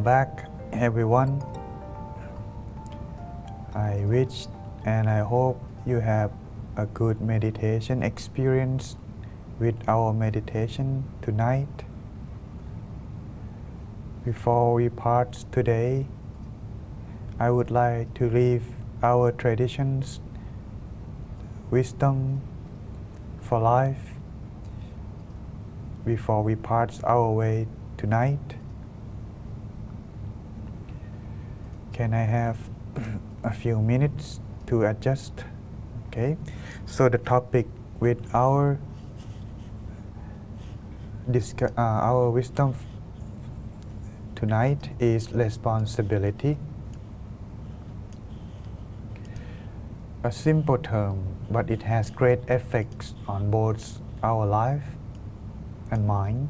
Welcome back, everyone. I wish and I hope you have a good meditation experience with our meditation tonight. Before we part today, I would like to leave our traditions, wisdom for life, before we part our way tonight. Can I have a few minutes to adjust? Okay, so the topic with our wisdom tonight is responsibility. A simple term, but it has great effects on both our life and mind.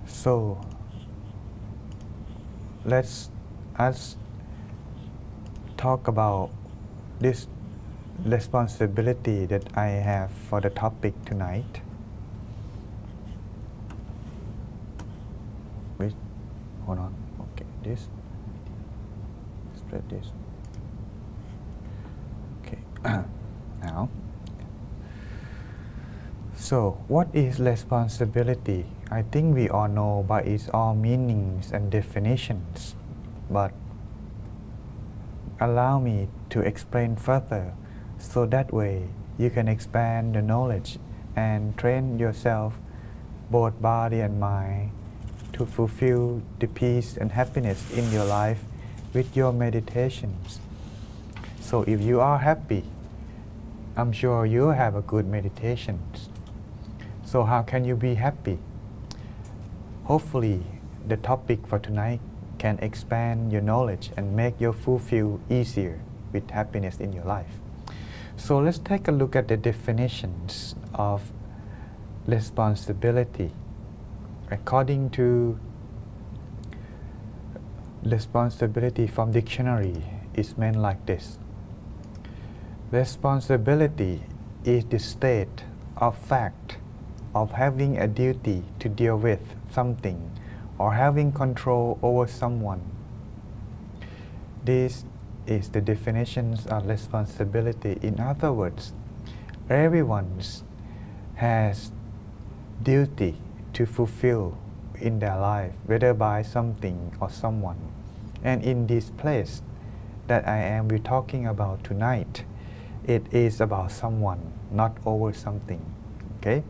So let's talk about this responsibility that I have for the topic tonight. Wait, hold on. Okay, this. Spread this. Okay, now. So, what is responsibility? I think we all know by its all meanings and definitions, but allow me to explain further so that way you can expand the knowledge and train yourself, both body and mind, to fulfill the peace and happiness in your life with your meditations. So if you are happy, I'm sure you have a good meditation. So how can you be happy? Hopefully the topic for tonight can expand your knowledge and make your fulfill easier with happiness in your life. So let's take a look at the definitions of responsibility. According to responsibility from dictionary, is meant like this. Responsibility is the state of fact of having a duty to deal with something or having control over someone. This is the definitions of responsibility. In other words, everyone has duty to fulfill in their life, whether by something or someone. And in this place that I am talking about tonight, it is about someone, not over something. Okay?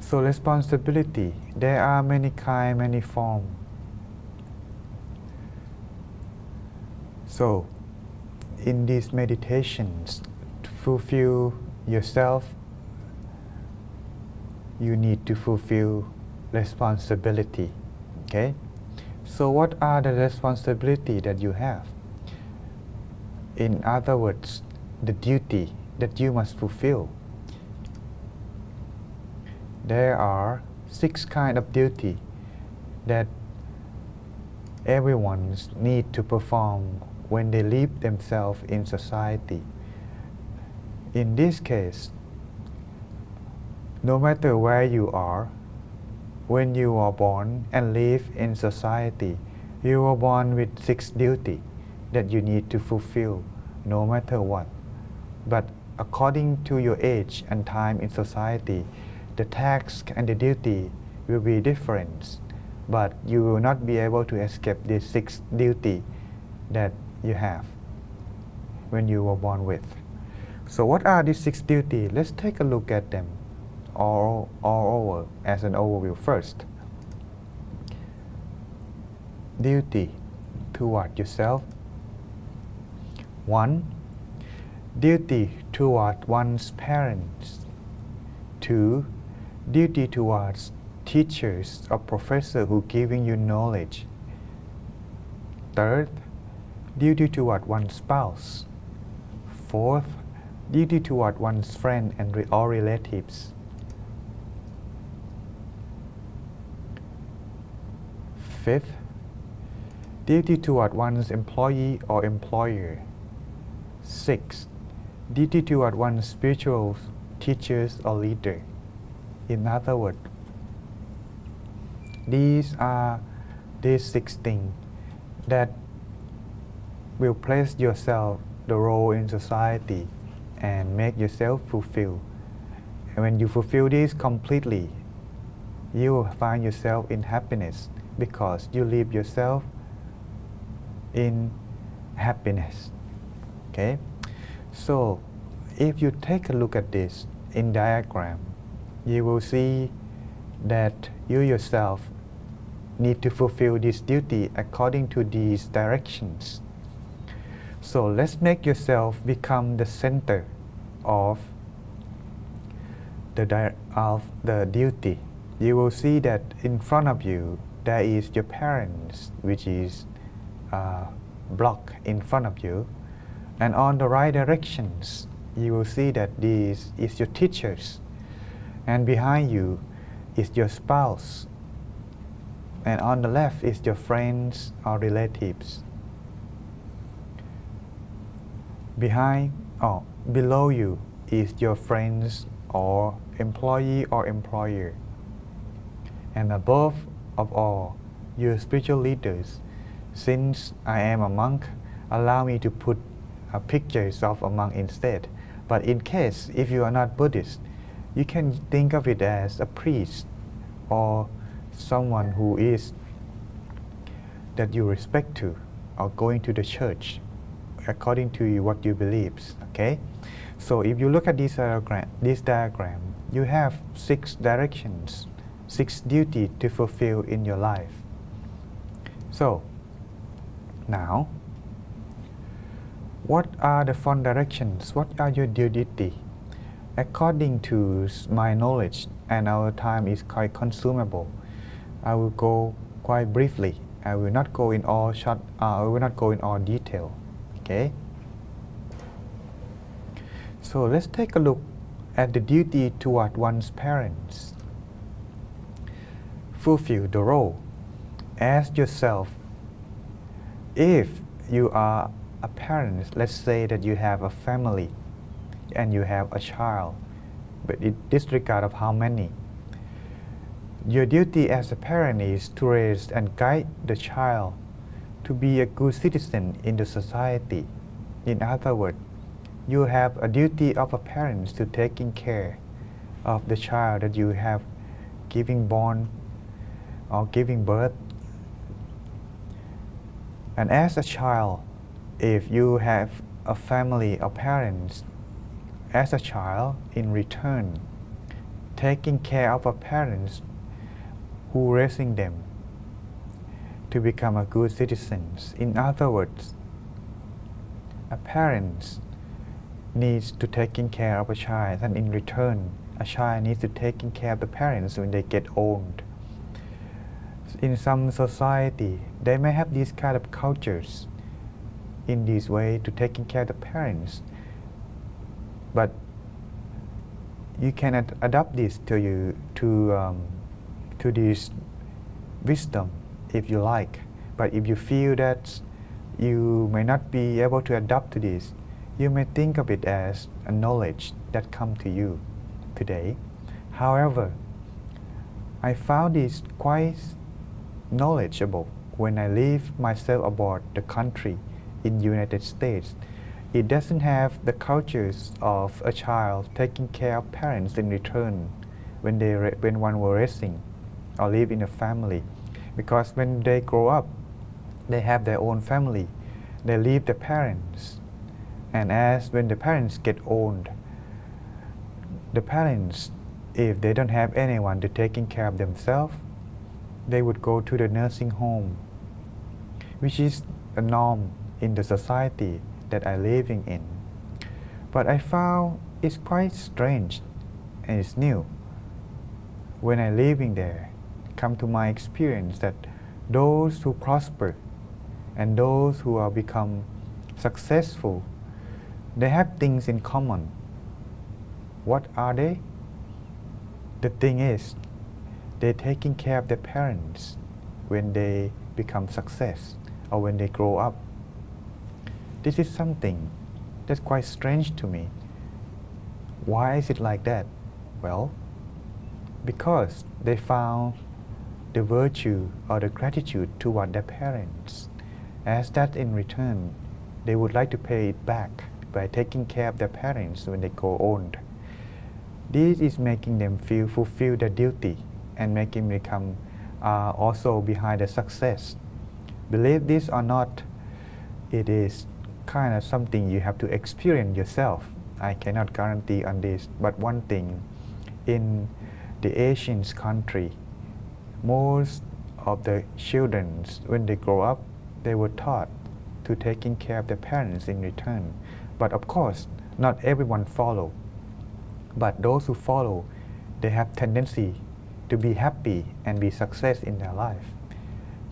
So responsibility, there are many kinds, many forms. So in these meditations, to fulfill yourself, you need to fulfill responsibility. Okay? So what are the responsibilities that you have? In other words, the duty that you must fulfill. There are 6 kinds of duty that everyone needs to perform when they live themselves in society. In this case, no matter where you are, when you are born and live in society, you are born with 6 duties that you need to fulfill, no matter what. But according to your age and time in society, the task and the duty will be different, but you will not be able to escape these 6 duties that you have when you were born with. So what are these 6 duties? Let's take a look at them all over as an overview first. Duty toward yourself. 1. Duty toward one's parents. 2. Duty towards teachers or professors who giving you knowledge. 3rd, duty toward one's spouse. 4th, duty toward one's friend and or relatives. 5th, duty toward one's employee or employer. 6th, duty toward one's spiritual teachers or leader. In other words, these are these 6 things that will place yourself the role in society and make yourself fulfill. And when you fulfill this completely, you will find yourself in happiness because you live yourself in happiness. Okay? So, if you take a look at this in diagram, you will see that you yourself need to fulfill this duty according to these directions. So let's make yourself become the center of the duty. You will see that in front of you there is your parents, which is block in front of you, and on the right directions you will see that this is your teachers, and behind you is your spouse, and on the left is your friends or relatives. Below you is your friends or employee or employer, and above of all, your spiritual leaders. Since I am a monk, allow me to put pictures of a monk instead. But in case if you are not Buddhist, you can think of it as a priest or someone who is that you respect to, or going to the church according to what you believe. Okay, so if you look at this diagram, you have 6 directions, 6 duties to fulfill in your life. So now, what are the 4 directions? What are your duties? According to my knowledge, and our time is quite consumable, I will go quite briefly. I will not go in all detail. Okay. So let's take a look at the duty toward one's parents. Fulfill the role. Ask yourself, if you are a parent, let's say that you have a family and you have a child, but in disregard of how many, your duty as a parent is to raise and guide the child to be a good citizen in the society. In other words, you have a duty of a parent to taking care of the child that you have giving born or giving birth. And as a child, if you have a family or parents, as a child, in return, taking care of a parents who raising them to become a good citizens. In other words, a parent needs to taking care of a child, and in return, a child needs to taking care of the parents when they get old. In some society, they may have these kind of cultures in this way to taking care of the parents, but you can adapt this to this wisdom if you like. But if you feel that you may not be able to adapt to this, you may think of it as a knowledge that comes to you today. However, I found this quite knowledgeable when I live myself abroad the country in the United States. It doesn't have the cultures of a child taking care of parents in return when one were raising or live in a family, because when they grow up, they have their own family, they leave the parents, and when the parents get old, the parents, if they don't have anyone to taking care of themselves, they would go to the nursing home, which is a norm in the society that I'm living in. But I found it's quite strange and it's new. When I living there, come to my experience that those who prosper and those who are become successful, they have things in common. What are they? The thing is, they're taking care of their parents when they become success or when they grow up. This is something that's quite strange to me. Why is it like that? Well, because they found the virtue or the gratitude toward their parents, as that in return they would like to pay it back by taking care of their parents when they grow old. This is making them fulfill their duty and making them become also behind the success. Believe this or not, it is kind of something you have to experience yourself. I cannot guarantee on this, but one thing, in the Asian country, most of the children, when they grow up, they were taught to taking care of their parents in return. But of course, not everyone follow. But those who follow, they have tendency to be happy and be success in their life.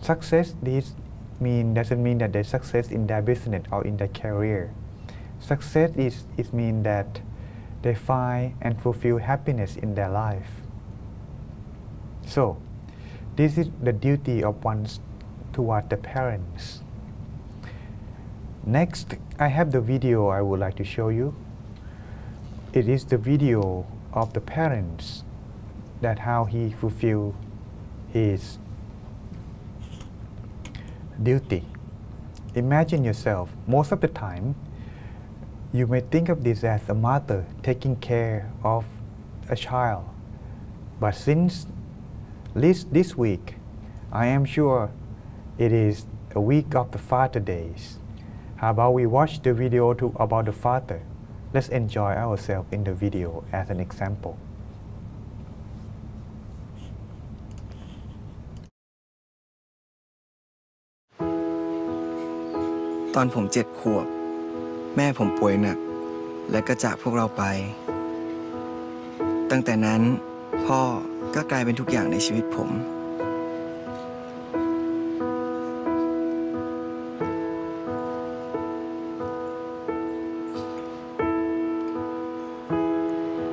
Success doesn't mean that they success in their business or in their career. Success is mean that they find and fulfill happiness in their life. So, this is the duty of one toward the parents. Next, I have the video I would like to show you. It is the video of the parents, that how he fulfill his duty. Imagine yourself, most of the time, you may think of this as a mother taking care of a child. But since this week, I am sure it is a week of the Father Days. How about we watch the video about the father? Let's enjoy ourselves in the video as an example. ตอนผม7 ขวบแม่ผมป่วยหนักและก็จากพวกเราไปตั้งแต่นั้นพ่อก็กลายเป็นทุกอย่างในชีวิตผม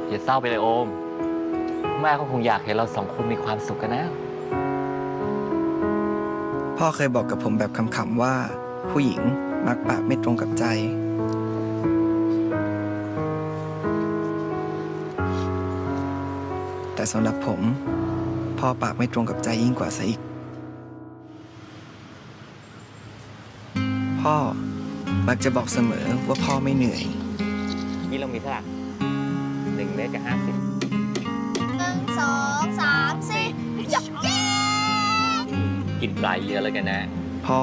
อย่าเศร้าไปเลยโอมแม่ก็คงอยากเห็นเราสองคนมีความสุขกันนะพ่อเคยบอกกับผมแบบขำๆว่าผู้หญิงมักปากไม่ตรงกับใจแต่สำหรับผมพ่อปากไม่ตรงกับใจยิ่งกว่าซะอีกพ่อมักจะบอกเสมอว่าพ่อไม่เหนื่อยนี่เรามีเท่าไหร่1 เมตรกับ 50 1 2 3 4ยักเย้กินปลายเยอะแล้วกันนะพ่อ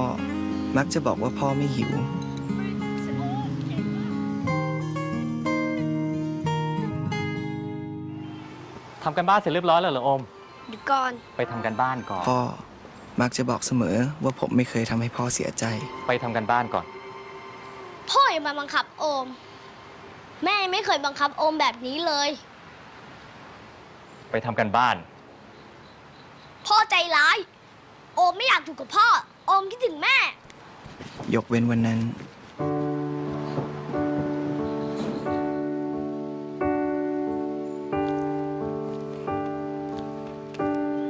มักจะบอกว่าพ่อไม่หิวทำกันบ้านเสร็จเรียบร้อยแล้วเหรอโอมเดี๋ยวก่อนไปทำกันบ้านก่อนพ่อมักจะบอกเสมอว่าผมไม่เคยทำให้พ่อเสียใจไปทำกันบ้านก่อนพ่ออย่ามาบังคับโอมแม่ไม่เคยบังคับโอมแบบนี้เลยไปทำกันบ้านพ่อใจร้ายโอมไม่อยากอยู่กับพ่อโอมคิดถึงแม่ยกเว้นวันนั้น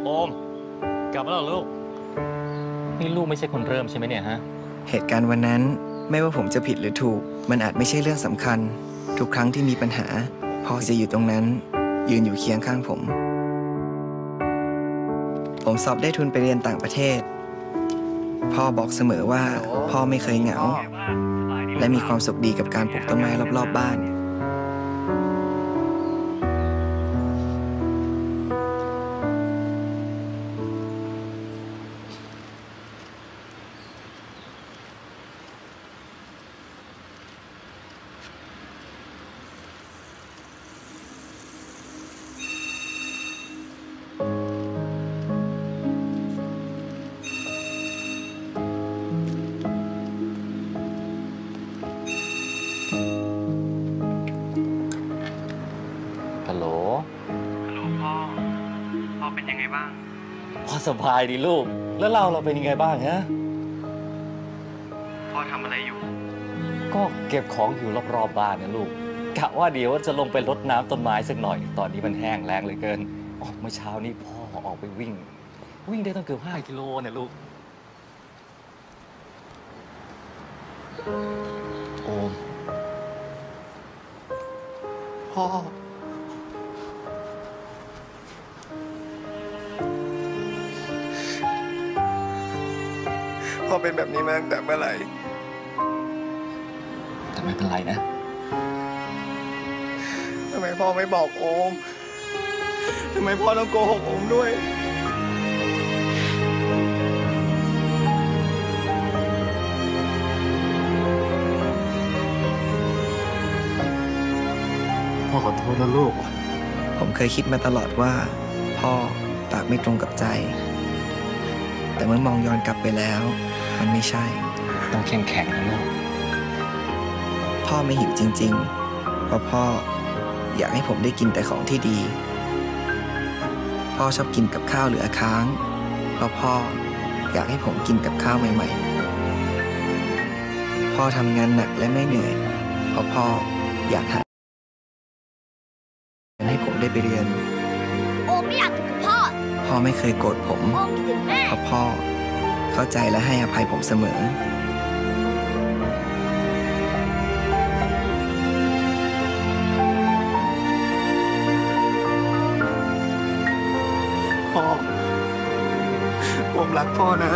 โอมกลับมาแล้วลูกนี่ลูกไม่ใช่คนเริ่มใช่ไหมเนี่ยฮะเหตุการณ์วันนั้นไม่ว่าผมจะผิดหรือถูกมันอาจไม่ใช่เรื่องสำคัญทุกครั้งที่มีปัญหาพ่อจะอยู่ตรงนั้นยืนอยู่เคียงข้างผมสอบได้ทุนไปเรียนต่างประเทศพ่อบอกเสมอว่าพ่อไม่เคยเหงาและมีความสุขดีกับการปลูกต้นไม้รอบๆบ้านพ่อเป็นยังไงบ้างพ่อสบายดีลูกแล้วเราเป็นยังไงบ้างฮะพ่อทำอะไรอยู่ก็เก็บของอยู่รอบๆบ้านนะลูกกะว่าเดี๋ยวจะลงไปรดน้ำต้นไม้สักหน่อยตอนนี้มันแห้งแล้งเหลือเกินเมื่อเช้านี้พ่อออกไปวิ่งได้ตั้งเกือบ5 กิโลเนี่ยลูกโอมพ่อ อเป็นแบบนี้มาตั้งแต่เมื่อไหร่แต่ไม่เป็นไรนะ ทำไมพ่อไม่บอกโอมทำไมพ่อต้องโกหกโอมด้วยพ่อขอโทษนะลูก ผมเคยคิดมาตลอดว่า พ่อปากไม่ตรงกับใจ แต่เมื่อมองย้อนกลับไปแล้ว มันไม่ใช่ ต้องเข้มแข็งนะลูก พ่อไม่หิวจริงๆ เพราะพ่ออยากให้ผมได้กินแต่ของที่ดี พ่อชอบกินกับข้าวเหลือค้าง เพราะพ่ออยากให้ผมกินกับข้าวใหม่ๆ พ่อทำงานหนักและไม่เหนื่อย เพราะพ่ออยากหาเงินให้ผมได้ไปเรียน โอมไม่อยากอยู่กับพ่อ พ่อไม่เคยโกรธผม โอมคิดถึงแม่ เพราะพ่อเข้าใจและให้อภัยผมเสมอ พ่อ ผมรักพ่อนะ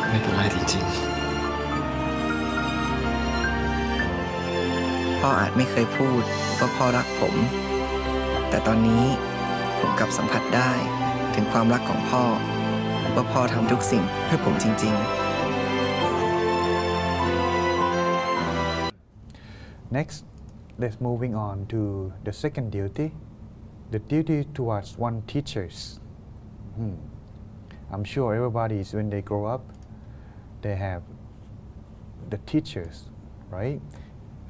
ไม่เป็นไรจริง พ่ออาจไม่เคยพูดว่าพ่อรักผม แต่ตอนนี้ผมกลับสัมผัสได้ถึงความรักของพ่อ ว่าพ่อทำทุกสิ่งเพื่อผมจริงๆ Next, let's moving on to the second duty, the duty towards one teachers. I'm sure everybody is when they grow up, they have the teachers, right?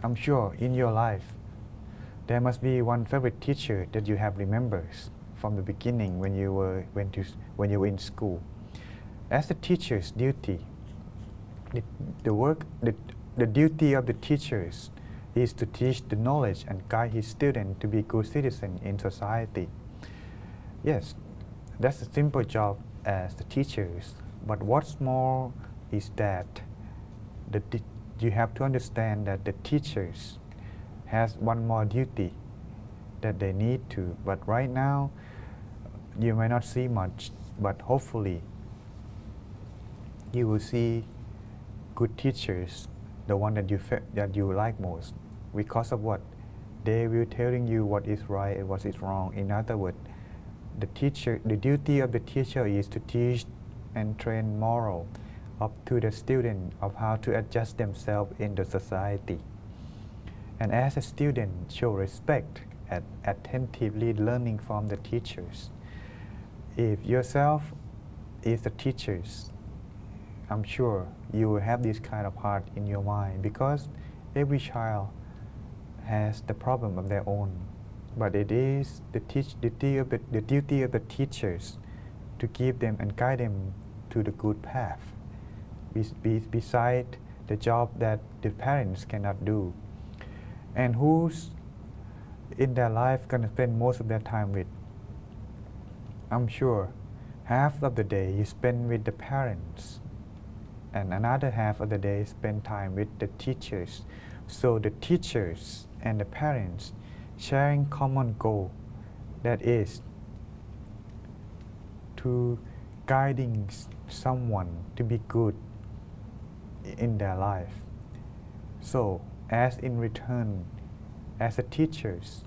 I'm sure in your life, there must be one favorite teacher that you have remembers from the beginning when you were in school. As a teacher's duty, the duty of the teachers is to teach the knowledge and guide his student to be good citizen in society. Yes, that's a simple job as the teachers, but what's more is that you have to understand that the teachers has one more duty that they need to, but right now you may not see much, but hopefully you will see good teachers, the one that you like most, because of what they will telling you what is right and what is wrong. In other words, the duty of the teacher is to teach and train moral up to the student of how to adjust themselves in the society. And as a student, show respect and attentively learning from the teachers. If yourself is the teachers, I'm sure you will have this kind of heart in your mind, because every child has the problem of their own. But it is the duty of the teachers to give them and guide them to the good path, beside the job that the parents cannot do. And who's in their life gonna spend most of their time with? I'm sure half of the day you spend with the parents, and another half of the day spend time with the teachers. So the teachers and the parents sharing common goal, that is to guiding someone to be good in their life. So as in return, as a teachers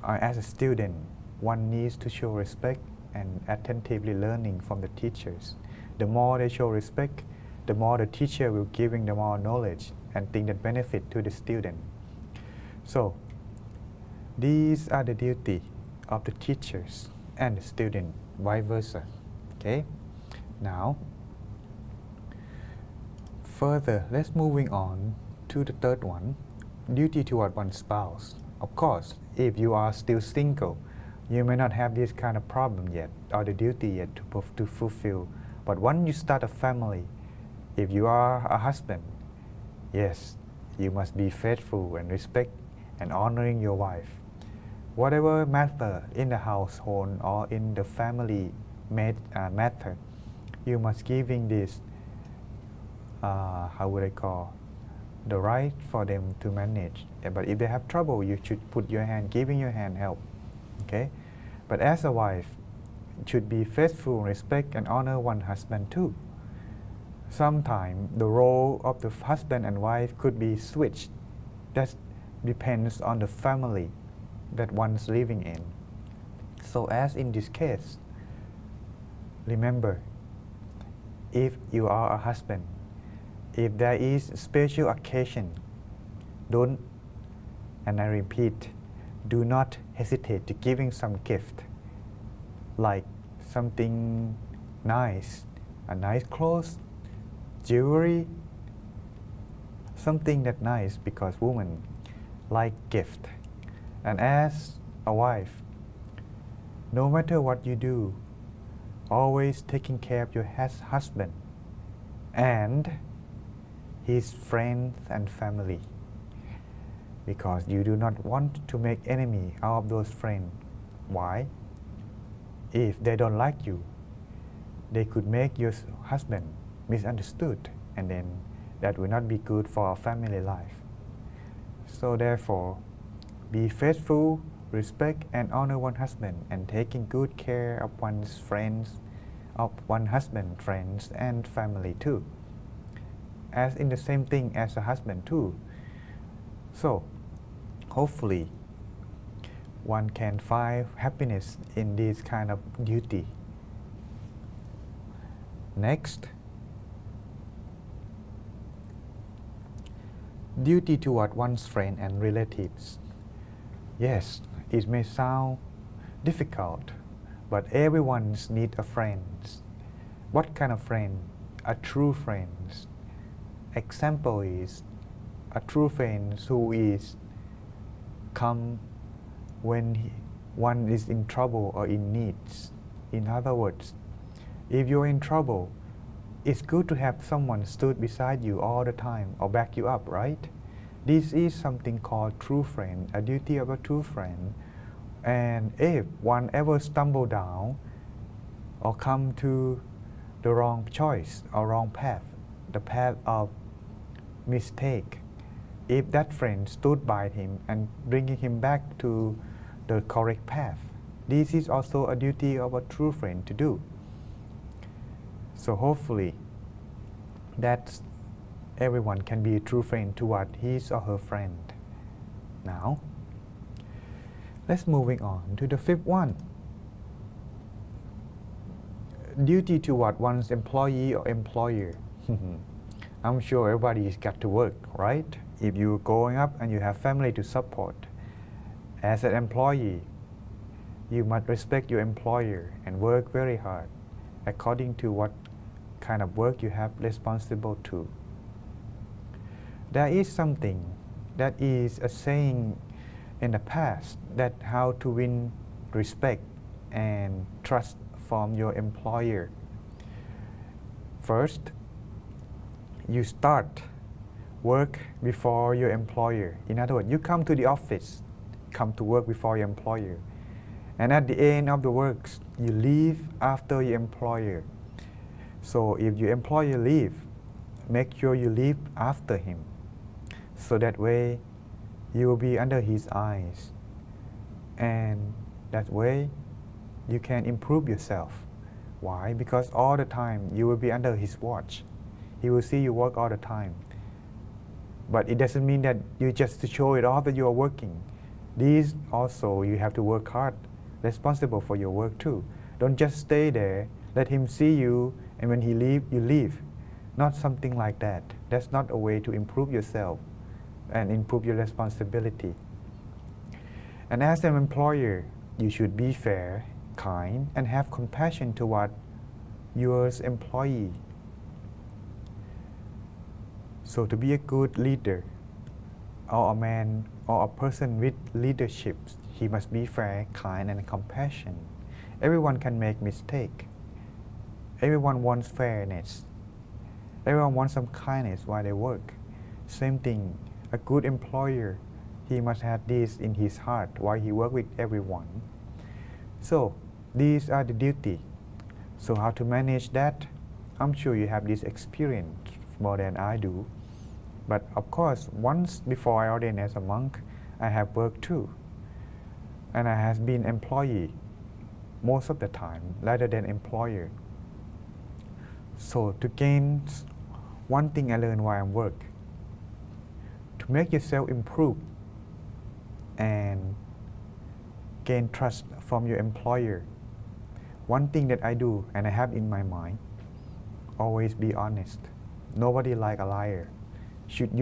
or as a student, one needs to show respect and attentively learning from the teachers. The more they show respect, the more the teacher will giving them more knowledge and things that benefit to the student. So these are the duty of the teachers and the student, vice versa. Okay. Now, further, let's moving on to the third one, duty toward one's spouse. Of course, if you are still single, you may not have this kind of problem yet, or the duty yet to fulfill. But when you start a family, if you are a husband, yes, you must be faithful and respect and honoring your wife. Whatever matter in the household or in the family matter, you must giving this, how would I call, the right for them to manage. But if they have trouble, you should put your hand, giving your hand help. Okay? But as a wife, should be faithful, respect, and honor one husband too. Sometimes the role of the husband and wife could be switched. That depends on the family that one's living in. So as in this case, remember, if you are a husband, if there is a special occasion, don't, and I repeat, do not hesitate to giving some gift, like something nice, a nice clothes, jewelry, something that nice, because women like gift. And as a wife, no matter what you do, always taking care of your husband and his friends and family, because you do not want to make enemy out of those friends. Why? If they don't like you, they could make your husband misunderstood, and then that will not be good for our family life. So therefore, be faithful, respect and honor one husband, and taking good care of one's friends, of one husband, friends and family too. As in the same thing as a husband too. So hopefully one can find happiness in this kind of duty. Next, duty toward one's friend and relatives. Yes, it may sound difficult, but everyone needs a friend. What kind of friend? A true friend. Example is a true friend who is come when one is in trouble or in needs. In other words, if you're in trouble, it's good to have someone stood beside you all the time or back you up, right? This is something called true friend, a duty of a true friend. And if one ever stumble down or come to the wrong choice or wrong path, the path of mistake, if that friend stood by him and bringing him back to the correct path, this is also a duty of a true friend to do. So hopefully that everyone can be a true friend toward his or her friend. Now, let's moving on to the fifth one. Duty toward one's employee or employer. I'm sure everybody's got to work, right? If you're growing up and you have family to support, as an employee, you must respect your employer and work very hard according to what kind of work you have responsible to. There is something that is a saying in the past that how to win respect and trust from your employer. First, you start work before your employer. In other words, you come to the office, come to work before your employer. And at the end of the work, you leave after your employer. So if your employer leave, make sure you leave after him. So that way, you will be under his eyes. And that way, you can improve yourself. Why? Because all the time, you will be under his watch. He will see you work all the time. But it doesn't mean that you just to show it off that you are working. These also, you have to work hard, responsible for your work too. Don't just stay there, let him see you, and when he leave, you leave. Not something like that. That's not a way to improve yourself and improve your responsibility. And as an employer, you should be fair, kind, and have compassion toward your employee. So to be a good leader, or a man, or a person with leadership, he must be fair, kind, and compassionate. Everyone can make mistake. Everyone wants fairness. Everyone wants some kindness while they work. Same thing, a good employer, he must have this in his heart while he works with everyone. So these are the duty. So how to manage that? I'm sure you have this experience more than I do. But of course, once before I ordained as a monk, I have worked too. And I have been employee most of the time rather than employer. So to gain one thing I learned while I work, to make yourself improve and gain trust from your employer, one thing that I do and I have in my mind, always be honest. Nobody like a liar. Should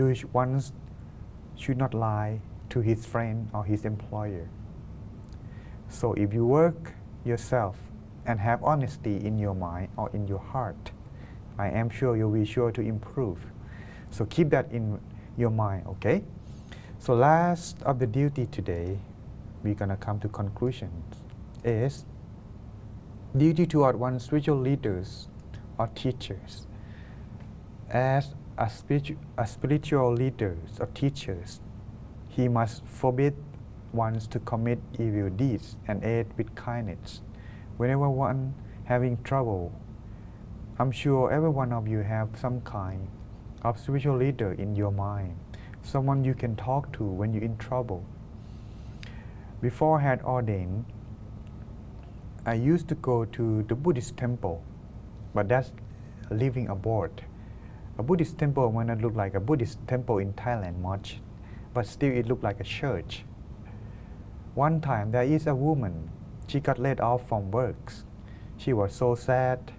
not lie to his friend or his employer. So if you work yourself and have honesty in your mind or in your heart, I am sure you'll be sure to improve. So keep that in your mind, okay? So last of the duty today, we're gonna come to conclusions, is duty toward one's spiritual leaders or teachers. As a spiritual leaders or teachers, he must forbid ones to commit evil deeds and aid with kindness. Whenever one having trouble, I'm sure every one of you have some kind of spiritual leader in your mind, someone you can talk to when you're in trouble. Before I had ordained, I used to go to the Buddhist temple, but that's living abroad. A Buddhist temple might not look like a Buddhist temple in Thailand much, but still it looked like a church. One time there is a woman, she got laid off from work. She was so sad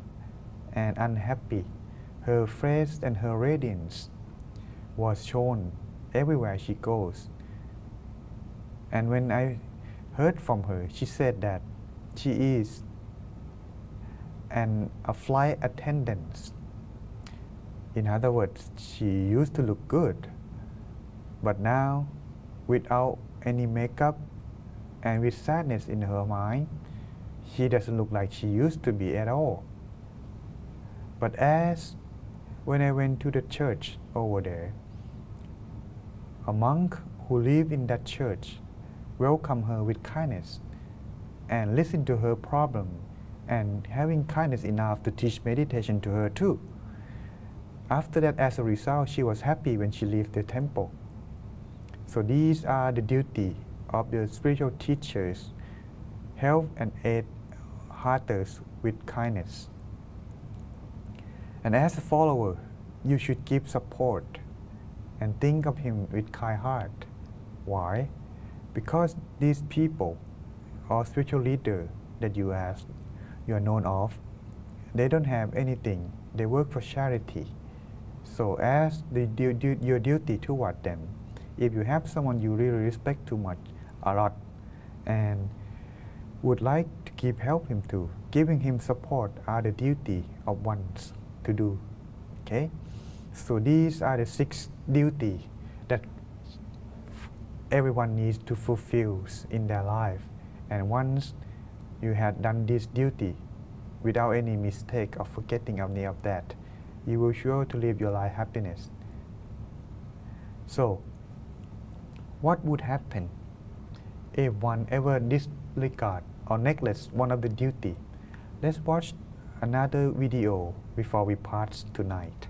and unhappy. Her face and her radiance was shown everywhere she goes. And when I heard from her, she said that she is a flight attendant. In other words, she used to look good, but now, without any makeup and with sadness in her mind, she doesn't look like she used to be at all. But when I went to the church over there, a monk who lived in that church welcomed her with kindness and listened to her problem and having kindness enough to teach meditation to her too. After that, as a result, she was happy when she left the temple. So these are the duty of the spiritual teachers: help and aid others with kindness. And as a follower, you should give support and think of him with kind heart. Why? Because these people or spiritual leader that you are known of, they don't have anything. They work for charity. So as your duty toward them, if you have someone you really respect too much, a lot, and would like to keep help him to, giving him support are the duty of ones to do. Okay? So these are the 6 duties that everyone needs to fulfill in their life. And once you have done this duty without any mistake or forgetting any of that, you will sure to live your life happiness. So, what would happen if one ever disregard or neglects one of the duty? Let's watch another video before we part tonight.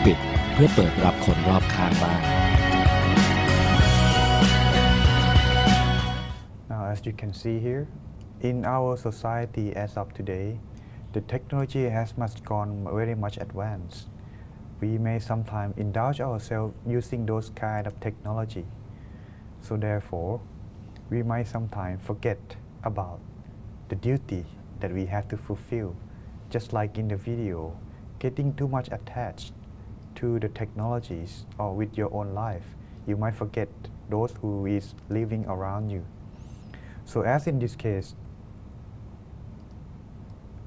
ปิดเพื่อเปิดรับคนรอบข้างบ้าง as you can see here, in our society as of today, the technology has gone very much advanced. We may sometimes indulge ourselves using those kind of technology. So therefore, we might sometimes forget about the duty that we have to fulfill. Just like in the video, getting too much attached to the technologies or with your own life, you might forget those who is living around you. So as in this case,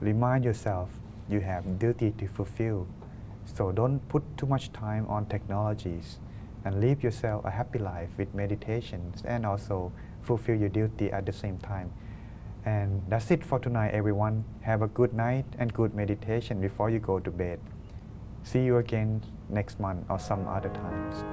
remind yourself you have duty to fulfill. So don't put too much time on technologies and live yourself a happy life with meditations and also fulfill your duty at the same time. And that's it for tonight, everyone. Have a good night and good meditation before you go to bed. See you again next month or some other times.